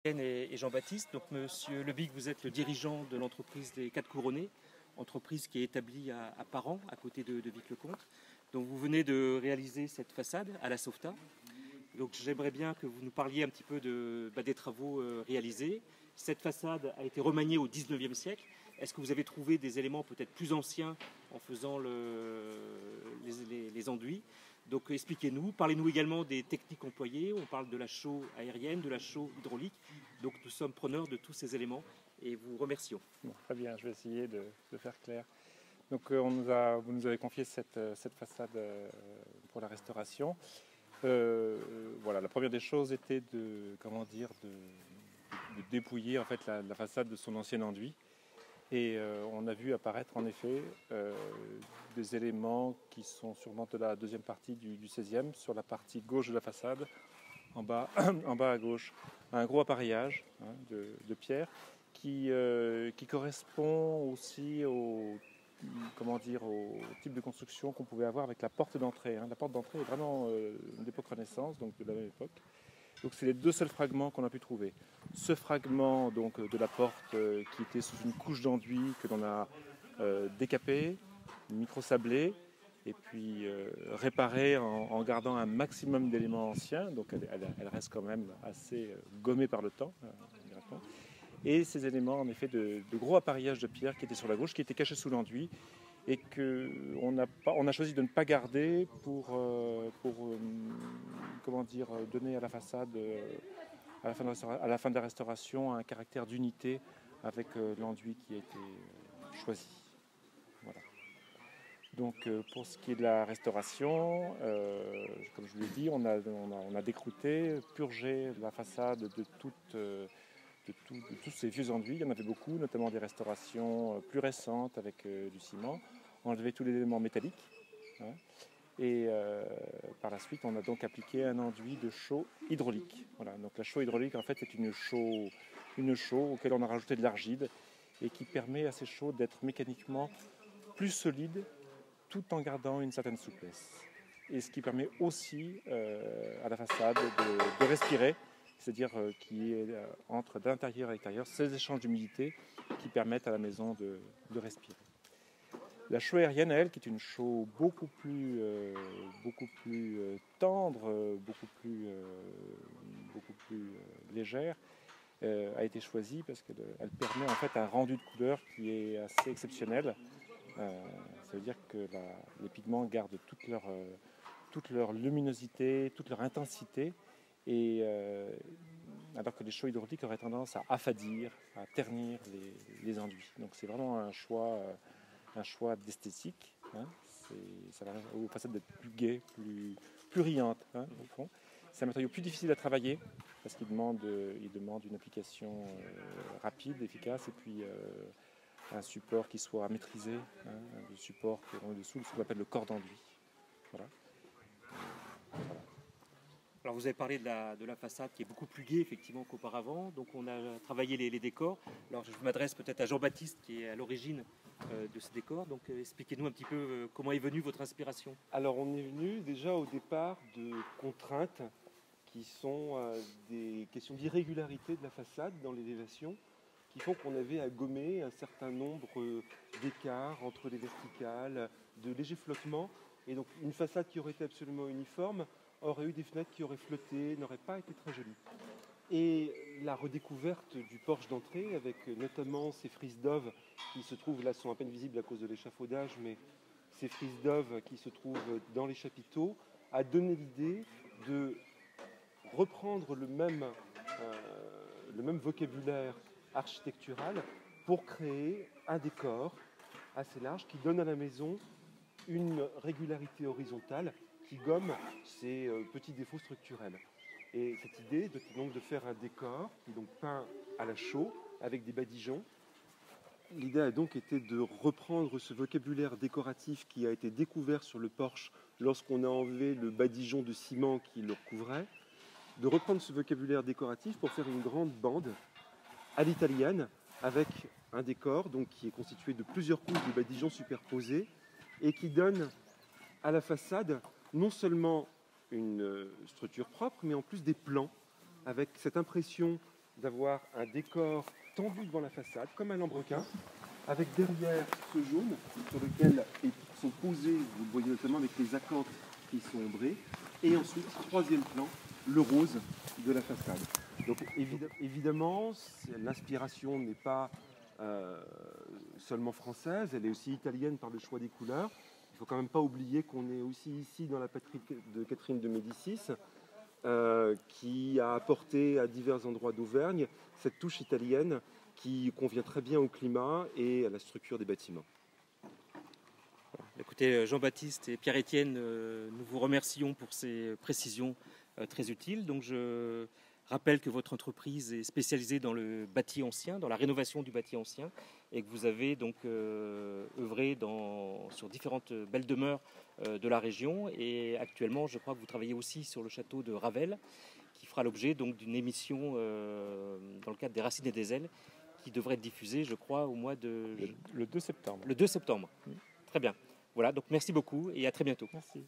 Et Jean-Baptiste. Donc, Monsieur Lebic, vous êtes le dirigeant de l'entreprise des Quatre Couronnés, entreprise qui est établie à Paran, à côté de Vic-le-Comte. Donc, vous venez de réaliser cette façade à la Sauvetat. Donc, j'aimerais bien que vous nous parliez un petit peu des travaux réalisés. Cette façade a été remaniée au 19e siècle. Est-ce que vous avez trouvé des éléments peut-être plus anciens en faisant les enduits? Donc expliquez-nous, parlez-nous également des techniques employées. On parle de la chaux aérienne, de la chaux hydraulique. Donc nous sommes preneurs de tous ces éléments et vous remercions. Bon, très bien, je vais essayer de faire clair. Donc vous nous avez confié cette façade pour la restauration. Voilà, la première des choses était de dépouiller en fait la façade de son ancien enduit. Et on a vu apparaître en effet des éléments qui sont sûrement de la deuxième partie du XVIe, sur la partie gauche de la façade, en bas à gauche, un gros appareillage de pierre qui correspond aussi au type de construction qu'on pouvait avoir avec la porte d'entrée. La porte d'entrée est vraiment d'époque Renaissance, donc de la même époque. Donc c'est les deux seuls fragments qu'on a pu trouver. Ce fragment donc, de la porte qui était sous une couche d'enduit que l'on a décapé, micro-sablé, et puis réparé en gardant un maximum d'éléments anciens. Donc elle reste quand même assez gommée par le temps. Et ces éléments en effet de gros appareillages de pierre qui étaient sur la gauche, qui étaient cachés sous l'enduit, et qu'on a choisi de ne pas garder pour donner à la façade, à la fin de la restauration, un caractère d'unité avec l'enduit qui a été choisi. Voilà. Donc pour ce qui est de la restauration, comme je vous l'ai dit, on a décrouté, purgé la façade de tous ces vieux enduits. Il y en avait beaucoup, notamment des restaurations plus récentes avec du ciment. Enlevé tous les éléments métalliques. Et par la suite, on a donc appliqué un enduit de chaux hydraulique. Voilà. Donc la chaux hydraulique, en fait, c'est une chaux auquel on a rajouté de l'argile et qui permet à ces chaux d'être mécaniquement plus solides tout en gardant une certaine souplesse. Et ce qui permet aussi à la façade de respirer, c'est-à-dire qu'il y ait entre l'intérieur et l'extérieur ces échanges d'humidité qui permettent à la maison de respirer. La chaux aérienne, elle, qui est une chaux beaucoup plus tendre, beaucoup plus légère, a été choisie parce qu'elle permet en fait un rendu de couleur qui est assez exceptionnel. Ça veut dire que les pigments gardent toute leur luminosité, toute leur intensité, et alors que les chaux hydrauliques auraient tendance à affadir, à ternir les enduits. Donc c'est vraiment un choix d'esthétique. Ça va aux façades d'être plus gai, plus riante, au fond. C'est un matériau plus difficile à travailler parce qu'il demande une application rapide, efficace, et puis un support qui soit maîtrisé, le support qui est en dessous, ce qu'on appelle le corps d'enduit. Voilà. Alors vous avez parlé de la façade qui est beaucoup plus gaie effectivement qu'auparavant. Donc on a travaillé les décors. Alors je m'adresse peut-être à Jean-Baptiste qui est à l'origine de ce décor. Donc expliquez-nous un petit peu comment est venue votre inspiration. Alors on est venu déjà au départ de contraintes qui sont des questions d'irrégularité de la façade dans l'élévation, qui font qu'on avait à gommer un certain nombre d'écarts entre les verticales, de légers flottements. Et donc une façade qui aurait été absolument uniforme aurait eu des fenêtres qui auraient flotté, n'aurait pas été très jolie. Et la redécouverte du porche d'entrée, avec notamment ces frises d'oeuvre qui se trouvent, là sont à peine visibles à cause de l'échafaudage, mais ces frises d'oeuvre qui se trouvent dans les chapiteaux, a donné l'idée de reprendre le même vocabulaire architectural pour créer un décor assez large qui donne à la maison une régularité horizontale qui gomme ces petits défauts structurels. Et cette idée donc de faire un décor donc peint à la chaux avec des badigeons. L'idée a donc été de reprendre ce vocabulaire décoratif qui a été découvert sur le porche lorsqu'on a enlevé le badigeon de ciment qui le recouvrait, de reprendre ce vocabulaire décoratif pour faire une grande bande à l'italienne avec un décor donc, qui est constitué de plusieurs couches de badigeons superposés et qui donne à la façade non seulement une structure propre, mais en plus des plans, avec cette impression d'avoir un décor tendu devant la façade, comme un lambrequin, avec derrière ce jaune sur lequel sont posés, vous le voyez notamment avec les acanthes qui sont ombrés, et ensuite, troisième plan, le rose de la façade. Donc évidemment, l'inspiration n'est pas seulement française, elle est aussi italienne par le choix des couleurs. Il ne faut quand même pas oublier qu'on est aussi ici dans la patrie de Catherine de Médicis, qui a apporté à divers endroits d'Auvergne cette touche italienne qui convient très bien au climat et à la structure des bâtiments. Écoutez, Jean-Baptiste et Pierre-Étienne, nous vous remercions pour ces précisions très utiles. Donc je rappelle que votre entreprise est spécialisée dans le bâti ancien, dans la rénovation du bâti ancien, et que vous avez donc œuvré sur différentes belles demeures de la région. Et actuellement, je crois que vous travaillez aussi sur le château de Ravel, qui fera l'objet donc d'une émission dans le cadre des Racines et des Ailes, qui devrait être diffusée, je crois, au mois de... Le 2 septembre. Le 2 septembre. Très bien. Voilà, donc merci beaucoup et à très bientôt. Merci.